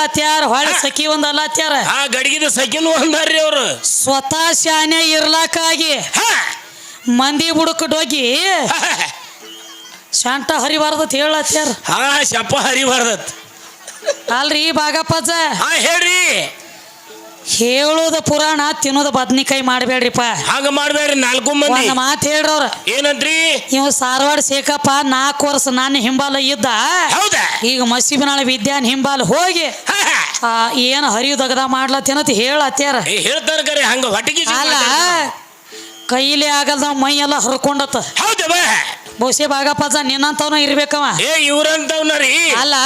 ಹೇಳತ್ಯಾರ ಹೊಳೆ ಸಖಿ ಒಂದ್ ಅಲ್ಲತ್ಯಾರ ಆ ಗಡಿಗಿದ ಸಖಿನೂ ಅಂದಾರ್ರಿ ಅವ್ರು ಸ್ವತಃ ಶಾನೆ ಇರ್ಲಾಕಾಗಿ ಮಂದಿ ಬುಡಕಡ್ ಹೋಗಿ ಶಾಂಟ ಹರಿಬಾರ್ದತ್ ಹೇಳತ್ಯಾರ ಹಾ ಶಪ್ಪ ಹರಿಬಾರ್ದತ್ ಅಲ್ರಿ ಬಾಗಪ್ಪಜ್ಜ ಹೇಳ್ರಿ ಹೇಳೋದ ಪುರಾಣ ತಿನ್ನೋದ ಬದ್ನಿಕಾಯಿ ಮಾಡ್ಬೇಡ್ರಿಪ್ಪ ಹಂಗ ಮಾಡ್ಬೇಡ್ರಿ 4 ಮಂದಿ ಒಂದ್ ಮಾತು ಹೇಳ್ರವ್ರ ಏನಂತ್ರಿ ಇವ್ ಸಾರವಾಡ ಸೇಕಪ್ಪ 4 ವರ್ಷ ನಾನು ಹಿಂಬಾಲ ಇದ್ದ ಹೌದಾ ಈಗ ಮಸೀಬನಾಳ ವಿದ್ಯಾನ್ ಹಿಂಬಾಲ ಹೋಗಿ ಏನ್ ಹರಿವು ದಗದ ಮಾಡ್ಲತ್ತೇನತ್ ಹೇಳತ್ಯಾರ ಹೇಳ್ತಾರ ಕರೆ ಹಂಗ ಹೊಟ್ಟಿಗೆ ಅಲ್ಲ ಕೈಲಿ ಆಗಲ್ದ ಮೈ ಎಲ್ಲ ಹರ್ಕೊಂಡತ್ತ ಹೌದವ ಬಹುಶಃ ಬಾಗಪ್ಪಜ್ಜ ನಿನ್ನಂತವ್ನ ಇರ್ಬೇಕವ ಇವ್ರಂತವ್ನರಿ ಅಲ್ಲ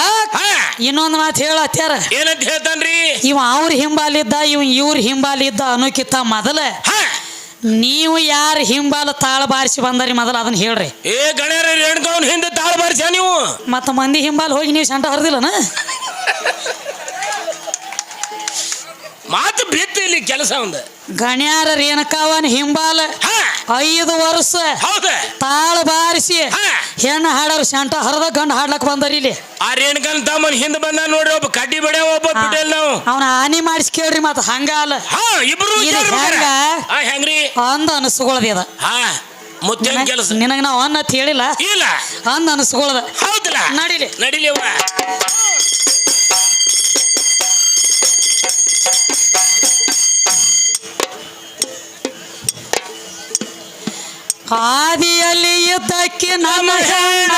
ಇನ್ನೊಂದ್ ಮಾತು ಹೇಳತ್ಯಾರ ಏನಂತ ಹೇಳ್ತಾನ್ರಿ ಇವ ಅವ್ರ ಹಿಂಬಾಲಿದ್ದ ಇವ್ರ ಹಿಂಬಾಲಿದ್ದ ಅನ್ನೋಕಿತ್ತ ಮೊದಲ ನೀವು ಯಾರ ಹಿಂಬಾಲ ತಾಳ ಬಾರಿಸಿ ಬಂದಾರಿ ಮೊದಲ ಅದನ್ನ ಹೇಳ್ರಿ ಗಣ್ಯರ ರೇಣುಕವನ್ ಹಿಂದೆ ತಾಳ ಬಾರಿಸ ನೀವು ಮತ್ತ ಮಂದಿ ಹಿಂಬಾಲ ಹೋಗಿ ನೀವು ಸಂಟ ಹರಿದಿಲ್ಲನ ಮಾತು ಬಿತ್ತು ಇಲ್ಲಿ ಕೆಲಸ ಒಂದು ಗಣ್ಯಾರ ರೇಣುಕವನ್ ಹಿಂಬಾಲ 5 ವರ್ಷ ತಾಳ ಬಾರಿಸಿ ಹೆಣ್ಣು ಹಾಡೋರು ಶಾಂಟ ಹರದ ಗಂಡ ಹಾಡ್ಲಕ್ ಬಂದಾರಿ ಇಲ್ಲಿ ಆ ರೇಣುಕನ್ ತಮ್ಮನ್ ಹಿಂದ್ ಬಂದ ನೋಡ್ರಿ ಒಬ್ಬ ಕಡ್ಡಿ ಬಡಿಯ ಒಬ್ಬ ಬಿಡಲ್ ನಾವು ಅವನ ಹಾನಿ ಮಾಡಿಸಿ ಕೇಳ್ರಿ ಮತ್ತ ಹಂಗ ಅಲ್ಲ ಹೆಂಗ್ರಿ ಅಂದ ಅನಸ್ಕೊಳದಿ ಅದ ಮುತ್ತೇನ್ ಕೆಲಸ ನಿನಗ ನಾವ್ ಅನ್ನತ್ ಹೇಳಿಲ್ಲ ಇಲ್ಲ ಅಂದ ಅನಸ್ಕೊಳದ ಹೌದಲ್ಲ ನಡಿಲಿ ನಡಿಲಿ ಆದಿಯಲ್ಲಿ ಯುದ್ಧಕ್ಕೆ ನಮ್ಮ ಹೆಣ್ಣ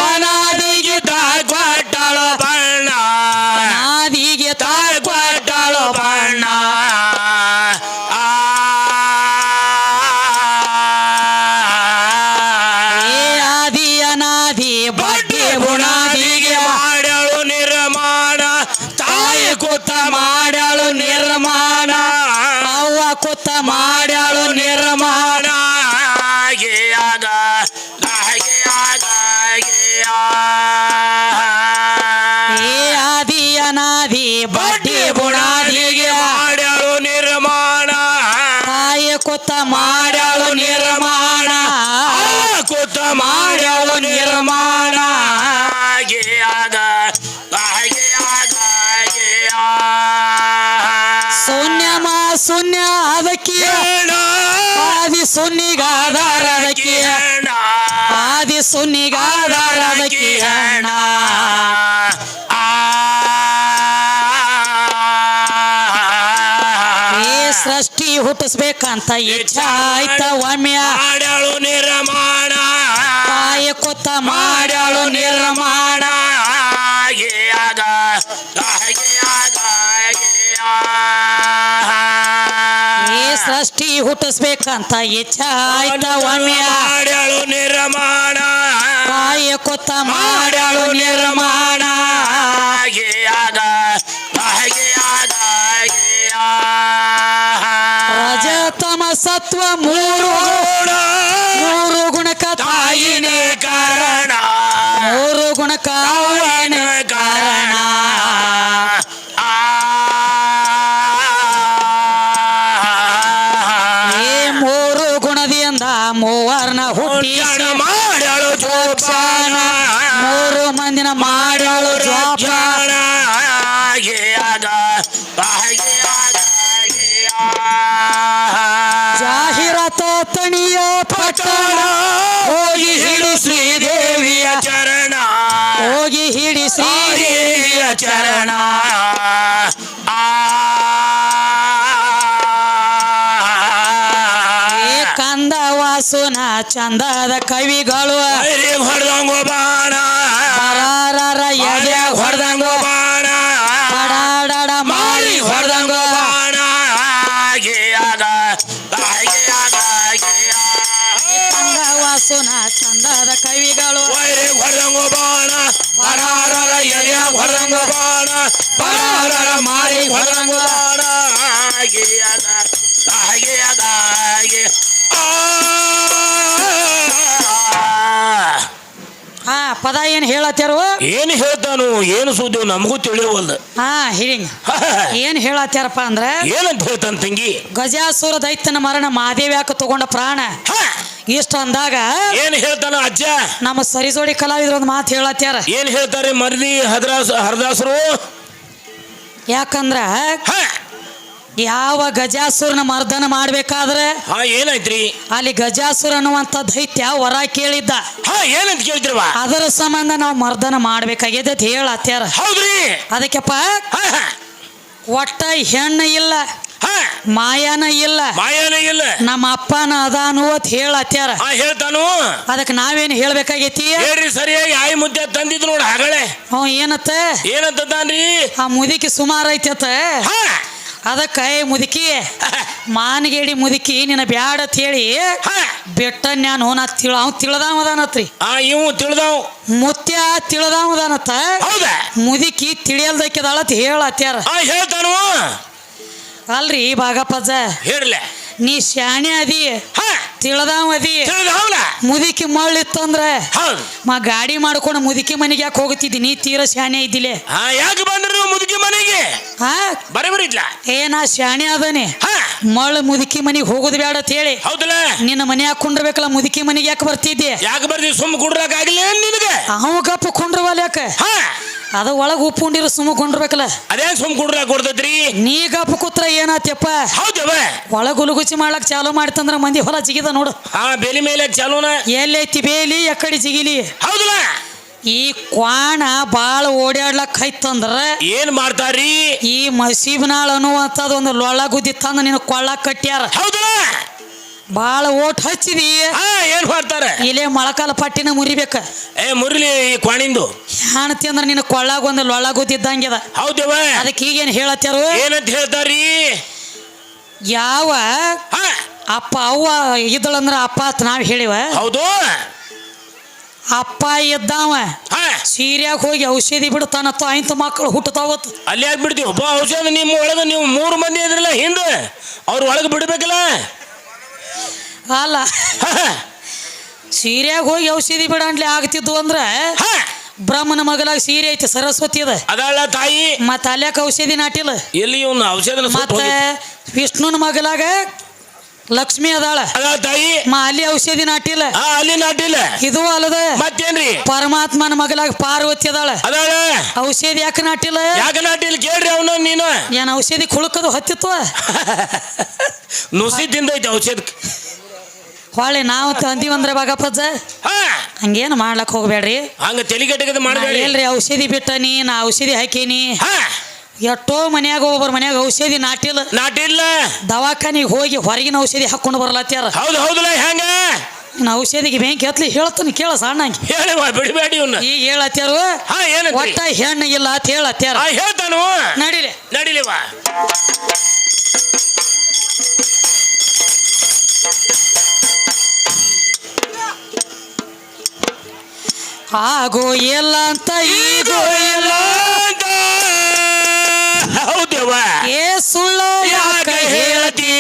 ಅನಾದಿಗೆ ತಾಳ್ಕೊಟ್ಟಾಳೋ ಬಣ್ಣ ಅನಾದಿಗೆ ತಾಳ್ಕೊಟ್ಟಾಳೋ ಬಣ್ಣ ಆದಿ ಅನಾದಿ ಬಡ್ಡಿ ಬುಣಾದಿಗೆ ಮಾಡ್ಯಾಳು ನಿರ್ಮಾಣ ತಾಯಿ ಕೂತ ಮಾಡ್ಯಾಳು ನಿರ್ಮಾಣ ಅವ್ವ ಕೂತ ಮಾಡ್ಯಾಳು ನಿರ್ಮಾಣ ಆದಿ ಅನಾದಿ ಬಡ್ಡಿ ಬುಣಾದಿಗೆ ಮಾಡ್ಯಾಳು ನಿರ್ಮಾಣ ತಾಯಿ ಕೂತ ಮಾಡ್ಯಾಳು ನಿರ್ಮಾಣ ಕೂತ ಮಾಡ್ಯಾಳು ನಿರ್ಮಾಣ ಶೂನ್ಯಮ ಶೂನ್ಯ ಅದಕ್ಕೆ ಆದಿ ಸುನ್ನಿಗಾಧಾರ ಅದಕ್ಕೆ ಆದಿ ಸುನ್ನಿಗಾಧಾರ ಅದಕ್ಕೆ ಹಣ ಸೃಷ್ಟಿ ಹುಟ್ಟಿಸ್ಬೇಕಂತ ಇಚ್ಛ ಆಯ್ತ ಒಮ್ಮೆ ಮಾಡ್ಯಾಳು ನಿರ್ಮಾಣ ತಾಯಿ ಕೂತ ಮಾಡ್ಯಾಳು ನಿರ್ಮಾಣ ಸೃಷ್ಟಿ ಹುಟ್ಟಿಸ್ಬೇಕಂತ ಇಚ್ಛ ಆಯ್ತ ಒಮ್ಮೆ ಮಾಡ್ಯಾಳು ನಿರ್ಮಾಣ ತಾಯಿ ಕೂತ ಮಾಡ್ಯಾಳು ನಿರ್ಮಾಣ ರಜತಮ ಸತ್ವ ಮೂರು ಗುಣಕ ತಾಯಿನೇ ಕಾರಣ 3 ಗುಣಕ ತಾಯಿನೇ ಕಾರಣ ಮೂವರ್ನ ಹುಟ್ಟಿ ಮಾಡ್ಯಾಳು ಜೋಪಾನ 3 ಮಂದಿನ ಮಾಡ್ಯಾಳು ಜೋಪಾನ ಜಾಹೀರಾತ ತಣಿಯ ಪಟ್ಟಣ ಹೋಗಿ ಹಿಡಿ ಶ್ರೀದೇವಿಯ ಚರಣ ಹೋಗಿ ಹಿಡಿ ಶ್ರೀದೇವಿಯ ಚರಣ ಕಂದವಾಸುನ ಚಂದದ ಕವಿಗಳು ಹೊಡೆದಂಗೋ ಬಾಣ ಬರಾರ ಎದೆ ಹೊಡೆದಂಗೋ ಬಾಣ ಪಡಾಡ ಮಾಡಿ ಹೊಡೆದಂಗೋ ಬಾಣ ಕಂದವಾಸುನ ಚಂದದ ಕವಿಗಳು ಹೊಡೆದಂಗೋ ಬಾಣ ಬರಾರ ಎದೆ ಹೊಡೆದಂಗೋ ಬಾಣ ಬರಾರ ಮಾಡಿ ಹೊಡೆದಂಗೋ ಬಾಣ ಪದ ಏನ್ ಹೇಳತ್ತಾರು ಏನು ಹೇಳ್ತಾನು ಏನು ಸುದ್ದಿ ನಮಗೂ ತಿಳಿಯವಲ್ದು ಹಿಂಗ ಏನ್ ಹೇಳತ್ತಾರಪ್ಪ ಅಂದ್ರ ಏನಂತ ಹೇಳ್ತಾನ ತಂಗಿ ಗಜಾಸುರ ದೈತ್ಯನ ಮರಣ ಮಹಾದೇವಿ ಯಾಕ ತಗೊಂಡ ಪ್ರಾಣ ಇಷ್ಟ ಅಂದಾಗ ಏನ್ ಹೇಳ್ತಾನ ಅಜ್ಜ ನಮ್ಮ ಸರಿಜೋಡಿ ಕಲಾವಿದ್ರು ಒಂದು ಮಾತು ಹೇಳತ್ಯಾರ ಏನ್ ಹೇಳ್ತಾರೆ ಮರದಿ ಹರದಾಸರು ಯಾಕಂದ್ರ ಹಾ ಯಾವ ಗಜಾಸುರನ ಮರ್ದನ ಮಾಡ್ಬೇಕಾದ್ರೆ ಹಾ ಏನಾಯ್ತ್ರಿ ಅಲ್ಲಿ ಗಜಾಸುರ ಅನ್ನುವಂತ ದೈತ್ಯ ವರ ಕೇಳಿದ್ದ. ಹಾ ಏನಂತ ಕೇಳಿದ್ರವ ಅದರ ಸಂಬಂಧ ನಾವು ಮರ್ದನ ಮಾಡ್ಬೇಕಾಗಿದೆ ಅಂತ ಹೇಳತ್ಯಾರ. ಹೌದ್ರಿ ಅದಕ್ಕೆಪ್ಪ ಹಾ ಹಾ ಒಟ್ಟ ಹೆಣ್ಣು ಇಲ್ಲ ಹಾ ಮಾಯಾನ ಇಲ್ಲ ಮಾಯಾನ ಇಲ್ಲ ನಮ್ಮ ಅಪ್ಪನ ಅದಾನು ಅಂತ ಹೇಳತ್ಯಾರ. ಹಾ ಹೇಳ್ತಾನು ಅದಕ್ಕೆ ನಾವೇನು ಹೇಳ್ಬೇಕಾಗೈತಿ? ಹೇಳ್ರಿ ಸರಿಯಾಗಿ ಆಯಿ ಮುದ್ದೆ ತಂದಿದ್ ನೋಡ ಹಗಳೆ ಏನತ್ತ ಏನಂತಾನ್ರಿ ಆ ಮುದುಕಿ ಸುಮಾರು ಐತತ್ತ. ಹಾ ಅದಕ್ಕ ಮುದುಕಿ ಮಾನಗೇಡಿ ಮುದುಕಿ ನಿನ್ನ ಬ್ಯಾಡ ಅಂತ ಹೇಳಿ ಹಾ ಬೆಟ್ಟ ನಾನು ಅವ್ ತಿಳ್ದಾವದಾನತ್ರಿ. ಆ ಇವು ತಿಳಿದಾವ್ ಮುತ್ಯ ತಿಳ್ದಾವದಾನತ್ತ. ಹೌದಾ ಮುದುಕಿ ತಿಳಿಯಲ್ದಕ್ಕಿದಾಳ ಅಂತ ಹೇಳತ್ಯಾರ. ಹಾ ಹೇಳ್ತಾನು ಅಲ್ರಿ ಭಾಗಪ್ಪಜ್ಜ ಹೇಳ್ಲೆ ನೀ ಶಾಣೆ ಅದಿ ಹಾ ತಿಳ್ದಾವ ಅದಿ. ತಿಳಿದಾವ್ಲ ಮುದುಕಿ ಮಳ್ಳಿತ್ತಂದ್ರ ಹೌದು ಗಾಡಿ ಮಾಡ್ಕೊಂಡು ಮುದುಕಿ ಮನೆಗೆ ಯಾಕೆ ಹೋಗುತ್ತಿದ್ದಿ? ನೀ ತೀರ ಶಾಣೆ ಇದ್ದಿಲೆ. ಹಾ ಯಾಕೆ ಬಂದ್ರಿ ಮುದುಕಿ ಮನೆಗೆ ಹಾ ಬರಬರಿ ಇದ್ಲ ನಾ ಶಾಣೆ ಅದನೆ ಹಾ ಮಳ್ಳ ಮುದುಕಿ ಮನೆಗೆ ಹೋಗುದು ಬೇಡ ಅಂತ ಹೇಳಿ ಹೌದಲ್ಲ ನಿನ್ನ ಮನೆ ಹಾಕೊಂಡ್ರಬೇಕಲ್ಲ ಮುದುಕಿ ಮನೆಗೆ ಯಾಕೆ ಬರ್ತಿದ್ದೆ? ಯಾಕೆ ಬರ್ತೀವಿ ಸುಮ್ಮ ಕುಡ್ರಾಕ ಆಗ್ಲಿ ನಿನಗೆ ಅವ ಗಪ್ಪ ಕೊಂಡ್ರವಲ್ಲ ಯಾಕೆ? ಹಾ ಅದ ಒಳಗ ಉಪ್ಪುಂಡಿರು ಸುಮ್ಮ ಕೊಂಡ್ರಬೇಕಲ್ಲ. ಅದೇನ್ ಸುಮ್ ಕುಡ್ರಾಕ ಕೊಡ್ತೈತ್ರಿ ನೀ ಗಪ್ಪ ಕೂತ್ರ ಏನಾತ್ಯಪ್ಪ? ಹೌದವ ಒಳಗ ಗುಲುಗುಚಿ ಮಾಡ್ಲಕ್ ಚಾಲು ಮಾಡ್ತಂದ್ರ ಮಂದಿ ಹೊಲ ಜಿಗಿದ ನೋಡು. ಹಾ ಬೇಲಿ ಮೇಲೆ ಚಾಲೂನ ಎಲ್ಲೈತಿ ಬೇಲಿ ಎಕ್ಕಡಿ ಜಿಗಿಲಿ. ಹೌದಲ್ಲ ಈ ಕ್ವಾಣ ಬಾಳ ಓಡಾಡ್ಲಕ್ ಐತಂದ್ರ ಏನ್ ಮಾಡ್ತಾರ್ರಿ ಈ ಮಸೀಬ್ನಾಳ್ ಅನ್ನುವಂಥದ್ದು ಒಂದು ಲೊಳ್ಳ ಗುದ್ದಿ ತಂದ ನಿನ್ನ ಕೊಳ್ಳ ಕಟ್ಟ್ಯಾರ. ಹೌದಲ್ಲ ಬಾಳ ಓಟ್ ಹಚ್ಚಿದಿ ಹಾ ಏನ್ ಮಾಡ್ತಾರ ಇಲ್ಲೇ ಮೊಳಕಾಲ ಪಟ್ಟಿನ ಮುರಿಬೇಕ. ಮುರ್ಲಿ ಈ ಕ್ವಾಣಿಂದು ಹಾಣತಿ ಅಂದ್ರ ನಿನ್ನ ಕೊಳ್ಳಾಗ ಒಂದು ಲೊಳ್ಳ ಗುದ್ದಿದ್ದಂಗ್ಯದ. ಹೌದವ ಅದಕ್ಕೆ ಈಗೇನ್ ಹೇಳತ್ಯಾರು? ಏನಂತ ಹೇಳ್ತಾರ್ರಿ ಯಾವ ಹಾ ಅಪ್ಪ ಅವ್ವ ಇದ್ದಳಂದ್ರ ಅಪ್ಪ ಅಂತ ನಾವ್ ಹೇಳಿವ. ಹೌದು ಅಪ್ಪ ಇದ್ದಾವ ಹಾ ಸೀರ್ಯಾಗ ಹೋಗಿ ಔಷಧಿ ಬಿಡ್ತಾನತ್ತ ಆಯ್ತು ಮಕ್ಕಳು ಹುಟ್ಟತಾವತ್ತು. ಅಲ್ಲಿ ಯಾಕೆ ಬಿಡ್ತೀವಿ ಒಬ್ಬ ಔಷಧ ನಿಮ್ಮ ಒಳಗ ನೀವು 3 ಮಂದಿ ಇದ್ರಲ್ಲ ಹಿಂದ ಅವ್ರ ಒಳಗೆ ಬಿಡ್ಬೇಕಲ್ಲ. ಅಲ್ಲ ಸೀರ್ಯಾಗ ಹೋಗಿ ಔಷಧಿ ಬಿಡಂಟ್ಲಿ ಆಗ್ತಿದ್ವು ಅಂದ್ರ ಹಾ ಬ್ರಹ್ಮನ ಮಗಲಾಗ ಸೀರೆ ಐತಿ ಸರಸ್ವತಿ ಅದ ಅದಲ್ಲ ತಾಯಿ ಮತ್ತ ಅಲ್ಯಾಕ ಔಷಧಿ ನಾಟಿಲ್ಲ. ಎಲ್ಲಿ ಇವನು ಔಷಧ ಮತ್ತ ವಿಷ್ಣುನ ಮಗಲಾಗ ಲಕ್ಷ್ಮಿ ಅದಾಳ ಅದ ತಾಯಿ ಅಲ್ಲಿ ಔಷಧಿ ನಾಟಿಲ್ಲ. ಅಲ್ಲಿ ನಾಟಿಲ್ಲ ಇದು ಅಲ್ಲದ ಮತ್ತೇನ್ರಿ ಪರಮಾತ್ಮನ ಮಗಲಾಗ ಪಾರ್ವತಿ ಅದಾಳ ಅದಾಳ ಔಷಧಿ ಯಾಕೆ ನಾಟಿಲ್ಲ? ಯಾಕೆ ನಾಟಿಲ್ಲ ಕೇಳ್ರಿ ಅವನ ನೀನು ಏನ್ ಔಷಧಿ ಕುಳುಕದು ಹತ್ತಿತ್ತು ನುಸಿ ತಿಂದೈತಿ ಔಷಧ ಹೊಳ್ಳಿ ನಾವು ತಂದಿವಂದ್ರ ಭಾಗಪ್ಪಜ್ಜ ಹಂಗೇನು ಮಾಡ್ಲಕ್ ಹೋಗ್ಬೇಡ್ರಿ. ಹಂಗ ತೆಲಿಗೆಟಗದ ಮಾಡಬೇಡಿ. ಎಲ್ರಿ ಔಷಧಿ ಬಿಟ್ಟನಿ ನಾ ಔಷಧಿ ಹಾಕೀನಿ. ಎಷ್ಟೋ ಮನ್ಯಾಗ ಒಬ್ಬರ ಮನ್ಯಾಗ ಔಷಧಿ ನಾಟಿಲ್ಲ ದವಾಖಾನಿಗೆ ಹೋಗಿ ಹೊರಗಿನ ಔಷಧಿ ಹಾಕೊಂಡು ಬರ್ಲತ್ಯಾರ. ಹೌದು ಹೌದಲ್ಲ ಹೆಂಗ ಔಷಧಿಗೆ ಬೆಂಕಿ ಹತ್ಲಿ ಹೇಳ್ತಾನೆ ಕೇಳ ಸಣ್ಣಂಗೆ ಹೇಳಿ ಬಿಡಬೇಡಿ ಇವ್ನ ಈಗ ಹೇಳತ್ಯಾರು ಒಟ್ಟ ಹೆಣ್ಣು ಇಲ್ಲ ಅಂತ ಹೇಳತ್ಯಾರ. ಹೇಳ್ತಾನು ನಡಿಲಿವಾ ಆಗೋ ಇಲ್ಲ ಅಂತ ಈಗೋ ಇಲ್ಲ ಅಂತ ಹೌದವ ಏ ಸುಳ್ಳು ಯಾಕೆ ಹೇಳ್ತಿ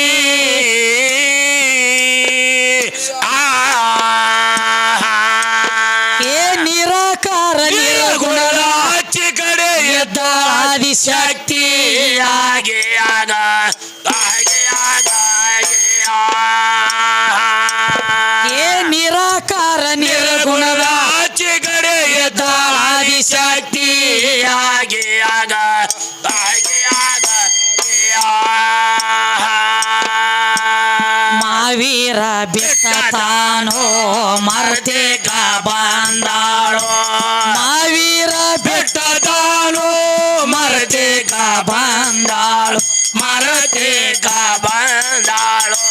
ಏ ನಿರಾಕಾರ ನಿರ್ಗುಣದ ಆಚೆ ಕಡೆ ಎದ್ದ ಆದಿಶಕ್ತಿ ಹಾಗೆ ಆಗ ಏ ನಿರಾಕಾರ ನಿರ್ಗುಣದ ಆಚೆ ಕಡೆ ಎದ್ದ ಆದಿಶಕ್ತಿ ಹಾಗೆ ಆಗ ಮಾವೀರ ಬಿಟ್ಟ ತಾನೋ ಮರ್ತೆಗ ಬಂದಾಳೋ ಮಾವೀರ ಬಿಟ್ಟ ತಾನು ಮರತೆಗ ಬಂದಾಳು ಮರತೆಗ ಬಂದಾಳು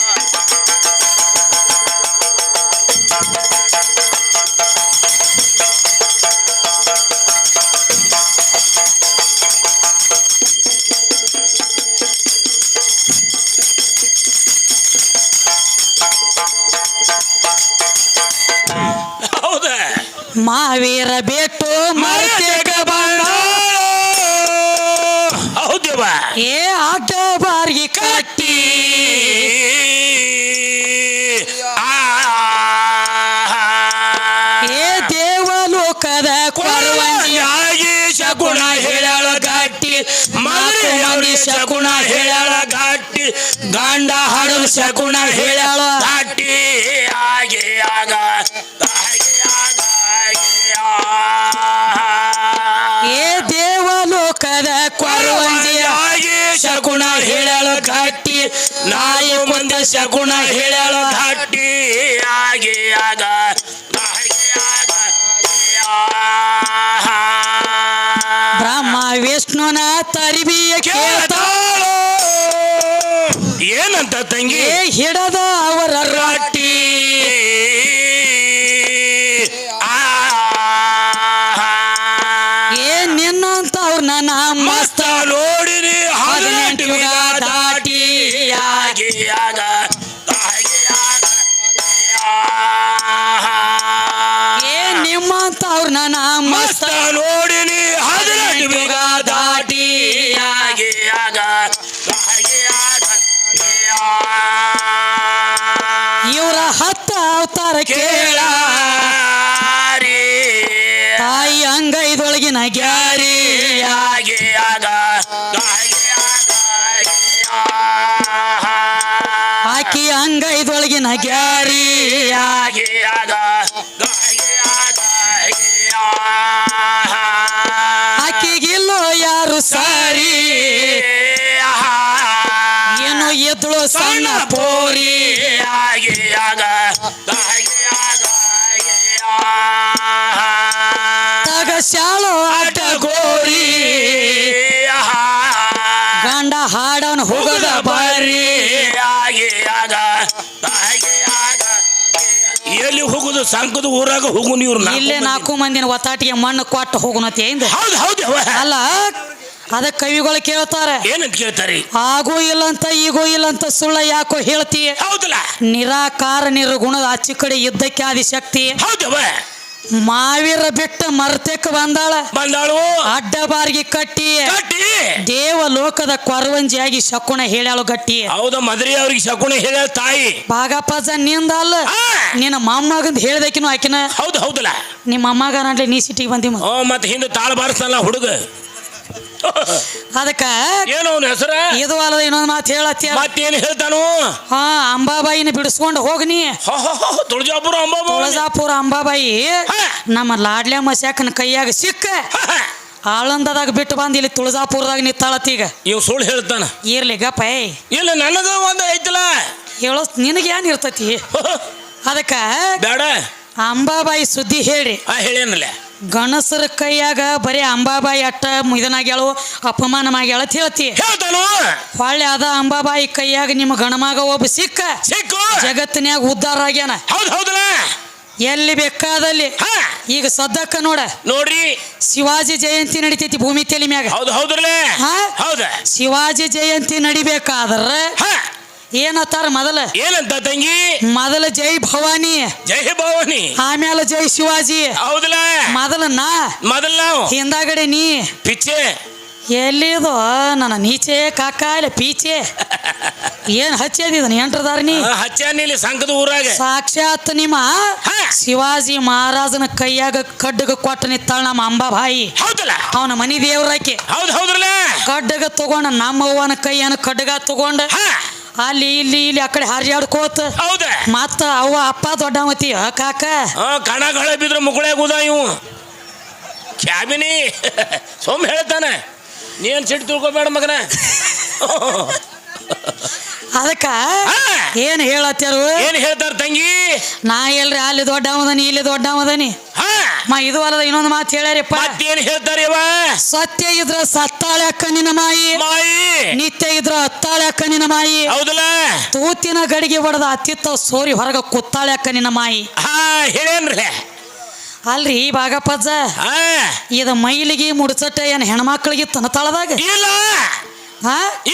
ಹೌದ ಮಾವೀರ ಬಿಟ್ಟು ಮರ್ತೆಗ ಬಂದಾಳು ಹೌದವ ಏ ಅಡ್ಡ ಬಾರ್ಗಿ ಕಟ್ಟಿ ಏ ದೇವಲೋಕದ ಕೊರವಂಜಿಯಾಗಿ ಶಕುನ ಹೇಳಳ ಗಟ್ಟಿ ಮದುವೆ ಶಕುನ ಹೇಳಳ ಗಟ್ಟಿ ಗಂಡ ಹಾಡು ಶಕುನ ಹೇಳಳ ಗಟ್ಟಿ ಹಾಗೆ ಆಗ ಏ ದೇವಲೋಕದ ಕೊರವಂಜಿಯ ಶಕುನ ಹೇಳ್ಯಾಳ ಘಾಟಿ ಆಗಿ ಆಗ ಬ್ರಹ್ಮ ವಿಷ್ಣುನ ತರಿಬಿಯ ಕೇಳ್ತಾಳೋ ಏನಂತ ತಂಗಿ ಹಿಡದ ಅವರ ರಾಟಿ ನಿನ್ನಂತ ಅವ್ರ ನನ್ನ ಮಸ್ತ ನೋಡಿರಿ 18 ಯುಗ ದಾಟಿ ಆಗಿ ಆಗ ನಿಮ್ಮಂತ ಅವ್ರ ನನ್ನ ಮಸ್ತ ನೋಡಿನಿ 18 ಯುಗ ದಾಟಿ ಆಗಿ ಆಗ ಇವರ 10 ಅವತಾರ ಕೇಳ ತಾಯಿ ಅಂಗೈದೊಳಗಿನ ಗ್ಯಾರಿ ಆಗಿ ಆಗ ಆಕಿ ಅಂಗೈದೊಳಗಿನ ಗ್ಯಾರಿ ಆಗಿ ಆಗ ಆಕಿಗಿಲ್ಲೋ ಯಾರು ಸಾರಿ ಏನು ಎದ್ಳು ಸಣ್ಣ ಪೋರಿ ಆಗಿ ಆಗ ತಗ ಶಾಲು ಆಟ ಗೋರಿ ಗಂಡ ಹಾಡನ್ ಹೋಗದ ಬಾರಿ ಆಗಿ ಆಗ ಎಲ್ಲಿ ಹೋಗುದು ಸಂಕದ ಊರಾಗ ಹೋಗು ನೀವು ಇಲ್ಲೇ 4 ಮಂದಿನ ಒತ್ತಾಟಿಗೆ ಮಣ್ಣು ಕೊಟ್ಟು ಹೋಗುನತಿ ಇಂದ ಹೌದು ಹೌದು ಅಲ್ಲ ಅದ ಕವಿಗಳು ಕೇಳ್ತಾರೆ ಏನಂತ ಕೇಳ್ತಾರಿ ಆಗೂ ಇಲ್ಲಂತ ಈಗೂ ಇಲ್ಲಂತ ಸುಳ್ಳ ಯಾಕೋ ಹೇಳ್ತೀಯ ಹೌದಲ್ಲ ನಿರಾಕಾರ ನಿರ್ಗುಣದ ಆಚೆ ಕಡೆ ಇದ್ದಕ್ಕೆ ಆದಿ ಶಕ್ತಿ ಹೌದವ ಮಾವೀರ ಬಿಟ್ಟು ಮರ್ತಕ್ಕೆ ಬಂದಾಳು ಅಡ್ಡ ಬಾರಿಗೆ ಕಟ್ಟಿ ಕಟ್ಟಿ ದೇವ ಲೋಕದ ಕೊರವಂಜಿಯಾಗಿ ಶಕುನ ಹೇಳ್ಯಾಳು ಗಟ್ಟಿ ಹೌದ ಮದ್ರಿ ಅವ್ರಿಗೆ ಶಕುನ ಹೇಳ ತಾಯಿ ಭಾಗಪ್ಪಜ ನಿಂದ ಅಲ್ಲ ನಿನ್ನ ಮೊಮ್ಮಗಂದ ಹೇಳ್ದಕಿನು ಆಕಿನ ಹೌದು ಹೌದಲ್ಲ ನಿಮ್ಮ ಮೊಮ್ಮಗ ನಡ್ಲಿ ನೀ ಸಿಟಿಗೆ ಬಂದಿ ಮತ್ತೆ ಹಿಂದೆ ತಾಳ ಬಾರಿಸ್ತಾನಲ್ಲ ಹುಡುಗ ಅದಕ್ಕ ಏನು ಅವನ ಹೆಸರ ಇದು ಅಲ್ಲದ ಇನ್ನೊಂದು ಮಾತು ಹೇಳತ್ತಿ ಮತ್ತೇನು ಹೇಳ್ತಾನು ಅಂಬಾಬಾಯಿನ ಬಿಡಿಸ್ಕೊಂಡು ಹೋಗ್ನಿ ತುಳಜಾಪುರ ಅಂಬಾಬ ತುಳಜಾಪುರ ಅಂಬಾಬಾಯಿ ನಮ್ಮ ಲಾಡ್ಲೆ ಮಸ್ಯಾಕನ ಕೈಯಾಗ ಸಿಕ್ಕ ಆಳಂದದಾಗ ಬಿಟ್ಟು ಬಂದು ಇಲ್ಲಿ ತುಳಜಾಪುರದಾಗ ನಿತ್ತಾಳತ್ತೀಗ ಇವ್ ಸುಳ್ಳು ಹೇಳ್ತಾನ ಇರ್ಲಿ ಗಪ್ಪ ಇಲ್ಲ ನನಗ ಒಂದು ಐತಲ್ಲ ಹೇಳೋ ನಿನಗೆ ಏನ್ ಇರ್ತತಿ ಅದಕ್ಕ ಬೇಡ ಅಂಬಾಬಾಯಿ ಸುದ್ದಿ ಹೇಳಿ ಹೇಳೇನಲ್ಲ ಗಣಸರ ಕೈಯಾಗ ಬರೀ ಅಂಬಾಬಾಯಿ ಅಟ್ಟ ಇದನಾಗ್ಯಾಳು ಅಪಮಾನ ಮಾಡ್ಯಾಳ ಅಂತ ಹೇಳ್ತಿ ಹೇಳ್ತಾನು ಹೊಳ್ಳಿ ಅದ ಅಂಬಾಬಾಯಿ ಕೈಯಾಗ ನಿಮ್ಮ ಗಣಮಗ ಒಬ್ಬ ಸಿಕ್ಕ ಜಗತ್ತಿನ್ಯಾಗ ಉದ್ಧಾರ ಆಗ್ಯಾನ ಹೌದು ಹೌದಲ್ಲ ಎಲ್ಲಿ ಬೇಕಾದಲ್ಲಿ ಈಗ ಸದ್ದಕ್ಕ ನೋಡ್ರಿ ಶಿವಾಜಿ ಜಯಂತಿ ನಡಿತೈತಿ ಭೂಮಿ ತೆಲಿ ಮ್ಯಾಗ ಹೌದು ಹೌದ್ರಲ್ಲೇ ಹೌದ ಶಿವಾಜಿ ಜಯಂತಿ ನಡಿಬೇಕಾದ್ರ ಏನತ್ತಾರ ಏನಂತ ತಂಗಿ ಮೊದಲ ಜೈ ಭವಾನಿ ಆಮೇಲೆ ಜೈ ಶಿವಾಜಿ ಹೌದಲ್ಲ ಮೊದಲ ನಾವು ಹಿಂದಾಗಡೆ ನೀ ಪಿಚ್ಚೆ ಎಲ್ಲಿದು ನನ್ನ ನೀಚೆ ಕಾಕ ಇಲ್ಲ ಪೀಚೆ ಏನ್ ಹಚ್ಚದಿದ ಎಂಟ್ರದಾರ ನೀ ಹಚ್ಚ ಸಂಕದ ಊರಾಗ ಸಾಕ್ಷಾತ್ ನಿಮ್ಮ ಶಿವಾಜಿ ಮಹಾರಾಜನ ಕೈಯಾಗ ಕಡ್ಡಗ ಕೊಟ್ಟ ನಿತ್ತಾಳ ನಮ್ಮ ಅಂಬಾಬಾಯಿ ಹೌದಲ್ಲ ಅವನ ಮನಿ ದೇವ್ರಾಕಿ ಹೌದು ಹೌದ್ರಲ್ಲ ಕಡ್ಡಗ ತಗೊಂಡ ನಮ್ಮ ಅವ್ವನ ಕೈಯನ್ನ ಕಡ್ಡಗ ತಗೊಂಡ ಅಲ್ಲಿ ಇಲ್ಲಿ ಆ ಕಡೆ ಹರಿಯಾಡ್ಕೋತ ಹೌದ ಮತ್ತ ಅವ್ವ ಅಪ್ಪ ದೊಡ್ಡವತಿ ಕಾಕ ಕಣಗಳ ಬಿದ್ರ ಮುಗುಳಾಗುದ ಇವು ಕ್ಯಾಬಿನಿ ಸೋಮ್ ಹೇಳ್ತಾನ ನೀನ್ ಸಿಟ್ಟು ತಿಳ್ಕೊಬೇಡ ಮಗನ ಅದಕ್ಕ ಏನ್ ಹೇಳತ್ತಾರು ಏನ್ ಹೇಳ್ತಾರ ತಂಗಿ ನಾ ಎಲ್ರಿ ಅಲ್ಲಿ ದೊಡ್ಡವದನಿ ಇಲ್ಲಿ ದೊಡ್ಡವದನಿ ಇದು ಅಲ್ಲದ ಇನ್ನೊಂದು ಮಾತು ಹೇಳ್ಯಾರಪ್ಪ ಏನ್ ಹೇಳ್ತಾರ ಸತ್ಯ ಇದ್ರ ಸತ್ತಾಳೆ ಅಕ್ಕ ನಿನ್ನ ಮಾಯಿ ನಿತ್ಯ ಇದ್ರ ಹತ್ತಾಳೆ ಅಕ್ಕ ನಿನ್ನ ಮಾಯಿ ಹೌದಲ್ಲ ತೂತಿನ ಗಡಿಗೆ ಹೊಡೆದ ಅತ್ತಿತ್ತ ಸೋರಿ ಹೊರಗ ಕುತ್ತಾಳೆ ಅಕ್ಕ ನಿನ್ನ ಮಾಯಿ ಹೇಳೇನ್ರಿ ಅಲ್ರಿ ಭಾಗಪ್ಪಜ್ಜ ಇದು ಮೈಲಿಗೆ ಮುಡ್ಸಟ್ಟ ಏನ್ ಹೆಣ್ಮಕ್ಳಿಗೆ ತನತಾಳದಾಗ ಇಲ್ಲ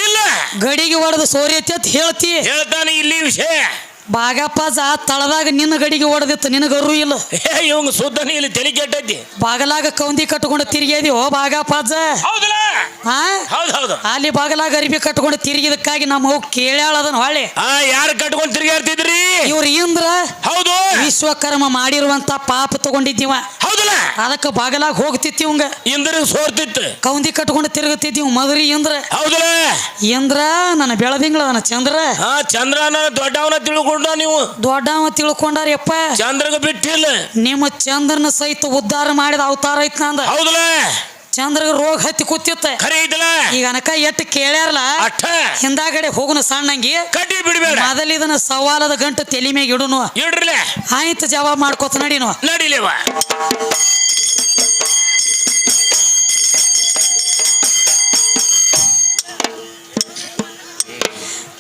ಇಲ್ಲ ಗಡಿಗೆ ಹೊಡೆದ ಸೋರಿ ಅತ್ತಿ ಹೇಳ್ತಾನೆ ಇಲ್ಲಿ ವಿಷಯ ಭಾಗಪ್ಪಜ ತಳದಾಗ ನಿನ್ನ ಗಡಿಗೆ ಹೊಡೆದಿತ್ತು ನಿನಗ ಅರು ಇಲ್ಲ ಇವಂಗ ಸುದ್ದನಿ ಇಲ್ಲಿ ತಲೆ ಕೆಟ್ಟೈತಿ ಬಾಗಲಾಗ ಕೌಂದಿ ಕಟ್ಕೊಂಡು ತಿರುಗಿದಿ ಓ ಭಾಗಪ್ಪಜ ಅಲ್ಲಿ ಬಾಗಲಾಗ ಅರಿಬಿ ಕಟ್ಕೊಂಡು ತಿರುಗಿದಕ್ಕಾಗಿ ನಮ್ಮ ಹೋಗಿ ಕೇಳ್ಯಾಳ ಅದನ್ನ ಹೊಳ್ಳಿ ಯಾರು ಕಟ್ಕೊಂಡು ತಿರುಗಾಡ್ತಿದ್ರಿ ಇವ್ರ ಇಂದ್ರ ಹೌದು ವಿಶ್ವಕರ್ಮ ಮಾಡಿರುವಂತ ಪಾಪ ತಗೊಂಡಿದ್ದೀವ ಹೌದಲ್ಲ ಅದಕ್ಕ ಬಾಗಲಾಗ ಹೋಗ್ತಿತ್ತಿವಂಗ ಇಂದ್ರ ಸೋರ್ತಿತ್ತು ಕೌಂದಿ ಕಟ್ಕೊಂಡು ತಿರುಗುತ್ತಿದ್ದೀವ್ ಮಗರಿ ಇಂದ್ರ ಹೌದಲ್ಲ ಇಂದ್ರ ನನ್ನ ಬೆಳದಿಂಗಳ ಚಂದ್ರ ಚಂದ್ರ ದೊಡ್ಡವನ ತಿಳ್ಕೊಂಡು ನೀವು ದೊಡ್ಡವ ತಿಳ್ಕೊಂಡಾರಪ್ಪ ಚಂದ್ರಗ ಬಿಟ್ಟಿಲ್ಲ ನಿಮ್ಮ ಚಂದ್ರನ ಸಹಿತ ಉದ್ಧಾರ ಮಾಡಿದ ಅವತಾರ ಐತ್ ನಂದ ಹೌದಲ್ಲ ಚಂದ್ರಗ ರೋಗ ಹತ್ತಿ ಕೂತಿತ್ತ ಖರೆ ಐತಲ್ಲ ಈಗ ಅನಕ ಎಟ್ಟು ಕೇಳ್ಯಾರಲ್ಲ ಅಟ್ಟ ಹಿಂದಾಗಡೆ ಹೋಗುನ ಸಣ್ಣಂಗಿ ಕಟ್ಟಿ ಬಿಡ್ಬೇಡ ಮೊದಲ ಇದನ್ನ ಸವಾಲದ ಗಂಟು ತಲಿ ಮ್ಯಾಗ ಇಡುನು ಇಡ್ರಲ್ಲ ಆಯ್ತು ಜವಾಬ್ ಮಾಡ್ಕೋತ ನಡಿನು ನಡಿಲೇವ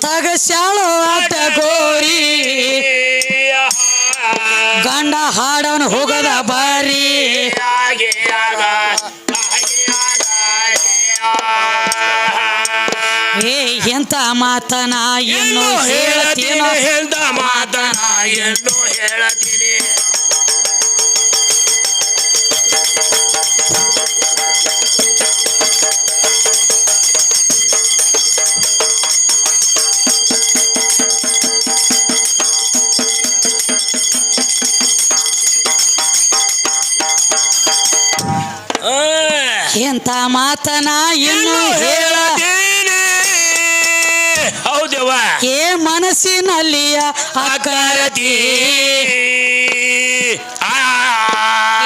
ತಗಸ್ಯಾಳು ಆಟ ಗೋರಿ ಗಂಡ ಹಾಡವನು ಹೋಗದ ಬಾರಿ ಏ ಎಂತ ಮಾತನ ಇನ್ನು ಹೇಳ್ತೀನೋ ಎಂತ ಮಾತನ ಎಂದು ಹೇಳತೀನಿ ಎಂತ ಮಾತನ ಇನ್ನು ಹೇಳತೀನಿ ಹೌದವ್ವ ಏ ಮನಸ್ಸಿನಲ್ಲಿಯ ಅಕಾರತಿ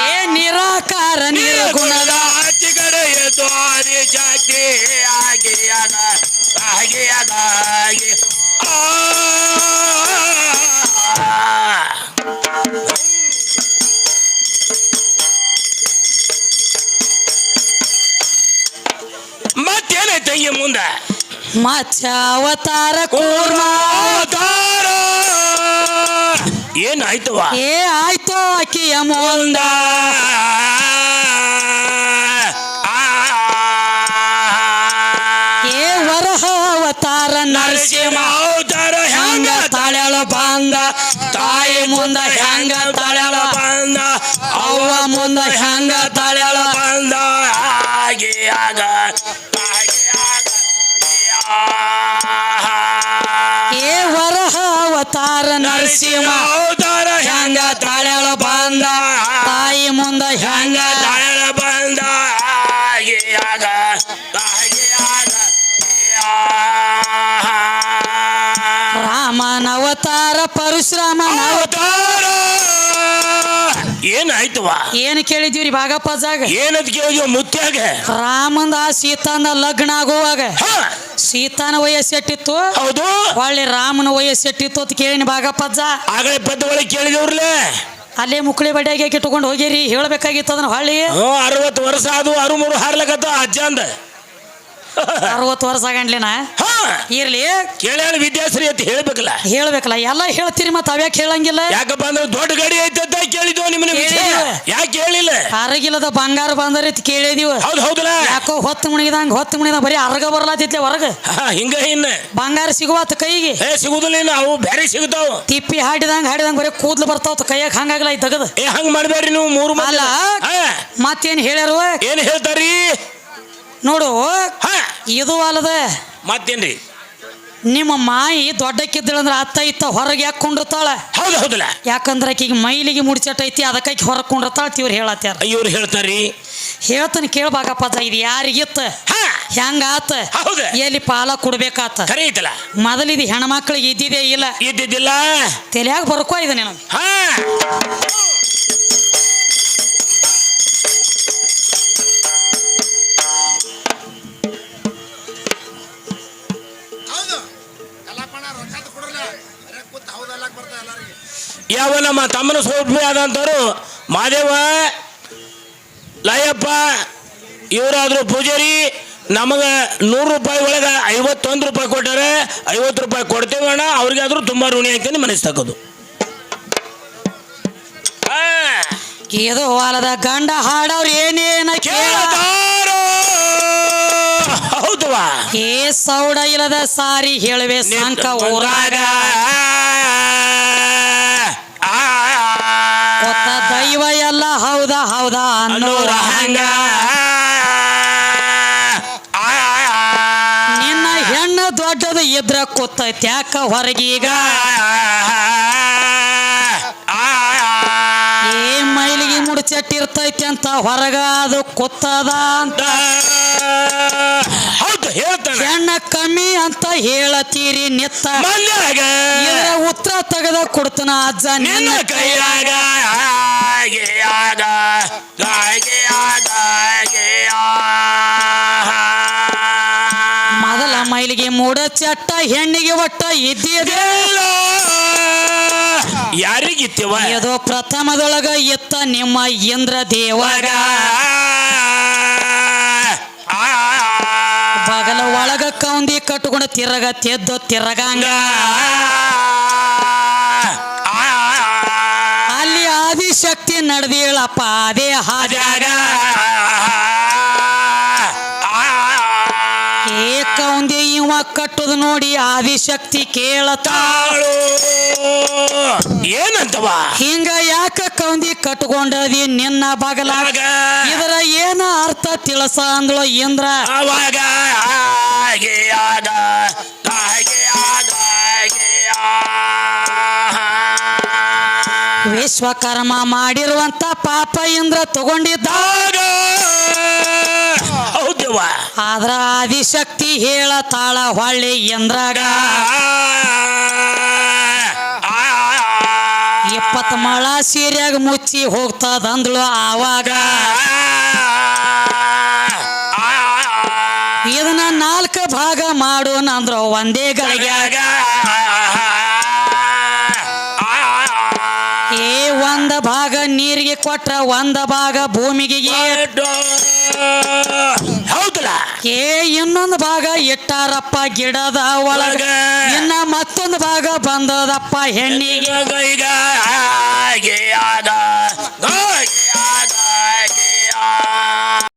ಏ ನಿರಾಕಾರ ನಿರ್ಗುಣದ ಅತಿಗಡೆಯ ದ್ವಾರಿ ಜಾತಿ ಆಗಿಯಾಗ ಆಗಿಯಾಗಿ ಮತ್ತೇನೈತೆ ಈ ಮುಂದೆ ಮತ್ಸ್ಯಾವತಾರ ಕೂರ್ಮ ಅವತಾರ ಏನಾಯ್ತವ ಏ ಆಯ್ತು ಅಕ್ಕಿಯ ಮುಂದ ಏ ವರಹ ಅವತಾರ ನರಸಿಂಹ ಅವತಾರ ಹ್ಯಾಂಗ ತಾಳ್ಯಾಳ ಬಂದ ತಾಯಿ ಮುಂದ ಹ್ಯಾಂಗ ತಾಳ್ಯಾಳ ಬಂದ ಅವ್ವ ಮುಂದ ಹ್ಯಾಂಗ ತಾಳ್ಯಾಳ ಬಂದ ಆಗಿಯಾಗ ಏ ವರಹ ಅವತಾರ ನರಸಿಂಹ ಅವತಾರ ಹ್ಯಾಂಗ ತಾಳ್ಯಾಳ ಬಂದ ತಾಯಿ ಮುಂದ ಹ್ಯಾಂಗ ತಾಳ ಬಂದ ಆಗಿಯಾಗ ರಾಮನ ಅವತಾರ ಪರಶುರಾಮನ ಅವತಾರ ಏನಾಯ್ತವ ಏನು ಕೇಳಿದೀವ್ರಿ ಭಾಗಪ್ಪಜಾಗ ಏನದ್ ಕೇಳಿದ್ವ ಮುತ್ಯಾಗ ರಾಮಂದ ಸೀತಾನ ಲಗ್ನ ಆಗುವಾಗ ಸೀತಾನ ವಯಸ್ಸೆಟ್ಟಿತ್ತು ಹೌದು ಒಳ್ಳೆ ರಾಮನ ವಯಸ್ಸೆಟ್ಟಿತ್ತು ಅಂತ ಕೇಳಿನಿ ಭಾಗಪ್ಪಜ್ಜ ಆಗಲೇ ಪದ್ದ ಒಳಗೆ ಕೇಳಿದವ್ರಲ್ಲೇ ಅಲ್ಲೇ ಮುಕ್ಳಿ ಬಡ್ಯಾಗಿ ಇಟ್ಕೊಂಡು ಹೋಗಿರಿ ಹೇಳ್ಬೇಕಾಗಿತ್ತು ಅದನ್ನ ಹೊಳ್ಳಿ 60 ವರ್ಷ ಅದು ಅರುಮುರು ಹಾರ್ಲಕತ್ತ ಅಜ್ಜ ಅಂದ 60 ವರ್ಷ ಆಗಂಡ್ಲಿನ ಇರ್ಲಿ ಕೇಳ್ಯಾಳ ವಿದ್ಯಾಶ್ರೀ ಅಂತ ಹೇಳ್ಬೇಕಲ್ಲ ಹೇಳ್ಬೇಕಲ್ಲ ಎಲ್ಲ ಹೇಳ್ತೀರಿ ಮತ್ತ ಅವ್ಯಾಕೆ ಹೇಳಂಗಿಲ್ಲ ಯಾಕಪ್ಪ ಅಂದ್ರೆ ದೊಡ್ಡ ಗಾಡಿ ಐತಂತ ಕೇಳಿದ್ವು ನಿಮ್ಮನ್ನ ಯಾಕೆ ಹೇಳಿಲ್ಲ ಅರಗಿಲ್ಲದ ಬಂಗಾರ ಬಂದರಿ ಕೇಳಿದೀವ ಹೌದು ಹೌದಲ್ಲ ಯಾಕೋ ಹೊತ್ತು ಮುಣಿದಂಗ ಬರೀ ಅರ್ಗ ಬರ್ಲಾತಿತ್ಲೆ ಹೊರಗ ಹಿಂಗ ಇನ್ನ ಬಂಗಾರ ಸಿಗುವತ್ತ ಕೈಗೆ ಸಿಗುದಿಲ್ಲ ಇನ್ನು ಅವು ಬೇರೆ ಸಿಗುತ್ತಾವ ತಿಪ್ಪಿ ಹಾಡಿದಂಗ ಬರೀ ಕೂದ್ಲು ಬರ್ತಾವ ಕೈಯಾಗ ಹಂಗಾಗಲ್ಲ ಈ ತಗದ ಹಂಗ ಮಾಡ್ಬೇಡ್ರಿ ನೀವು 3 ಅಲ್ಲ ಮತ್ತೇನ್ ಹೇಳ್ಯಾರು ಏನ್ ಹೇಳ್ತಾರಿ ನೋಡು ಇದು ಅಲ್ಲದ ಮತ್ತೇನ್ರಿ ನಿಮ್ಮ ಮಾಯಿ ದೊಡ್ಡಕ್ಕಿದ್ದಳಂದ್ರ ಅತ್ತ ಇತ್ತ ಹೊರಗೆ ಯಾಕೆ ಕುಂಡಿರ್ತಾಳ ಹೌದು ಹೌದಲ್ಲ ಯಾಕಂದ್ರೆ ಆಕಿಗೆ ಮೈಲಿಗೆ ಮುಡ್ಚಟ್ ಐತಿ ಅದಕ್ಕೆ ಹೊರಗೆ ಕುಂಡಿರ್ತಾಳ ಇವ್ರು ಹೇಳತ್ತಾರ ಇವ್ರು ಹೇಳ್ತಾರಿ ಹೇಳ್ತಾನೆ ಕೇಳ್ಬೇಕಪ್ಪ ಇದು ಯಾರಿಗಿತ್ತ ಹೆಂಗ ಆತ ಎಲ್ಲಿ ಪಾಲ ಕೊಡ್ಬೇಕಾತ ಖರೆ ಐತಲ್ಲ ಮೊದಲಿದು ಹೆಣ್ಮಕ್ಳಿಗೆ ಇದ್ದಿದೆ ಇಲ್ಲ ಇದ್ದಿದ್ದಿಲ್ಲ ತಲೆಯಾಗ ಬರ್ಕೋ ಇದೆ ನೀನು ಯಾವ ನಮ್ಮ ತಮ್ಮನ ಸೋಪಿ ಆದಂತವ್ರು ಮಾದೇವ ಲಯಪ್ಪ ಇವರಾದ್ರು ಪೂಜಾರಿ ನಮಗೆ 100 ರೂಪಾಯಿ ಒಳಗೆ 51 ರೂಪಾಯಿ ಕೊಟ್ಟಾರೆ 50 ರೂಪಾಯಿ ಕೊಡ್ತೇವೆ ಅಣ್ಣ ಅವ್ರಿಗಾದ್ರೂ ತುಂಬಾ ಋಣಿ ಆಗ್ತಾನೆ ಮನಸ್ತಾಕೋದು ಇದು ಹೊಲದ ಗಂಡ ಹಾಡವ್ರು ಏನೇನ ಕೇಳ್ತಾರೋ ಹೌದವಾ ಏ ಸೌಡ ಇಲ್ಲದ ಸಾರಿ ಹೇಳುವೆ ಸಂಕ ಊರಾಗ ಕೊತ್ತ ದೈವ ಎಲ್ಲ ಹೌದಾ ಹೌದಾ ಅನ್ನೋರ ಹಂಗ ನಿನ್ನ ಹೆಣ್ಣು ದೊಡ್ಡದು ಇದ್ರ ಕೂತೈತಿ ಯಾಕ ಹೊರಗೀಗ ಏ ಮೈಲಿಗೆ ಮುಡ್ಚಟ್ಟಿರ್ತೈತಿ ಅಂತ ಹೊರಗ ಅದು ಕೂತದ ಅಂತ ಹೆಣ್ಣ ಕಮ್ಮಿ ಅಂತ ಹೇಳತೀರಿ ನಿತ್ತ ಇದರ ಉತ್ತರ ತೆಗೆದ ಕೊಡ್ತನ ಅಜ್ಜ ನಿನ್ನ ಕೈಯಾಗ ಮೂಡ ಚಟ್ಟ ಹೆಣ್ಣಿಗೆ ಒಟ್ಟ ಇದ್ದಿದೆ ಯಾರಿಗಿತ್ತವ ಇದು ಪ್ರಥಮದೊಳಗ ಇತ್ತ ನಿಮ್ಮ ಇಂದ್ರ ದೇವಗ ಬಗಲ ಒಳಗ ಕೌಂದಿ ಕಟ್ಕೊಂಡು ತಿರಗ ತೆದ್ದು ತಿರಗಂಗ ಅಲ್ಲಿ ಆದಿಶಕ್ತಿ ನಡೆದಿಳಪ್ಪ ಅದೇ ಹಾದ್ಯಾಗ ಏ ಕೌಂದಿ ಇವ ಕಟ್ಟುದು ನೋಡಿ ಆದಿಶಕ್ತಿ ಕೇಳತಾಳು ಏನಂತವ ಹಿಂಗ ಯಾಕ ಕೌಂದಿ ಕಟ್ಕೊಂಡದಿ ನಿನ್ನ ಬಗಲಾಗ ಇದರ ಏನ ಅರ್ಥ ತಿಳಿಸ ಅಂದ್ಳು ಇಂದ್ರ ಅವಾಗ ವಿಶ್ವಕರ್ಮ ಮಾಡಿರುವಂತ ಪಾಪ ಇಂದ್ರ ತಗೊಂಡಿದ್ದಾಗ ಹೌದವ ಆದ್ರ ಆದಿಶಕ್ತಿ ಹೇಳತಾಳ ಹೊಳ್ಳಿ ಇಂದ್ರಾಗ 20 ಮೊಳ ಸೀರ್ಯಾಗ ಮುಚ್ಚಿ ಹೋಗ್ತದಂದ್ಳು ಆವಾಗ ಇದನ್ನ 4 ಭಾಗ ಮಾಡೋಣ ಅಂದ್ರು ಒಂದೇ ಗಳಿಗ್ಯಾಗ ಏ 1 ಭಾಗ ನೀರಿಗೆ ಕೊಟ್ರ 1 ಭಾಗ ಭೂಮಿಗೆ ಹೌದಲ್ಲ ಏ ಇನ್ನೊಂದು ಭಾಗ ಇಟ್ಟಾರಪ್ಪ ಗಿಡದ ಒಳಗ ಇನ್ನ ಮತ್ತೊಂದು ಭಾಗ ಬಂದದಪ್ಪ ಹೆಣ್ಣಿಗೆ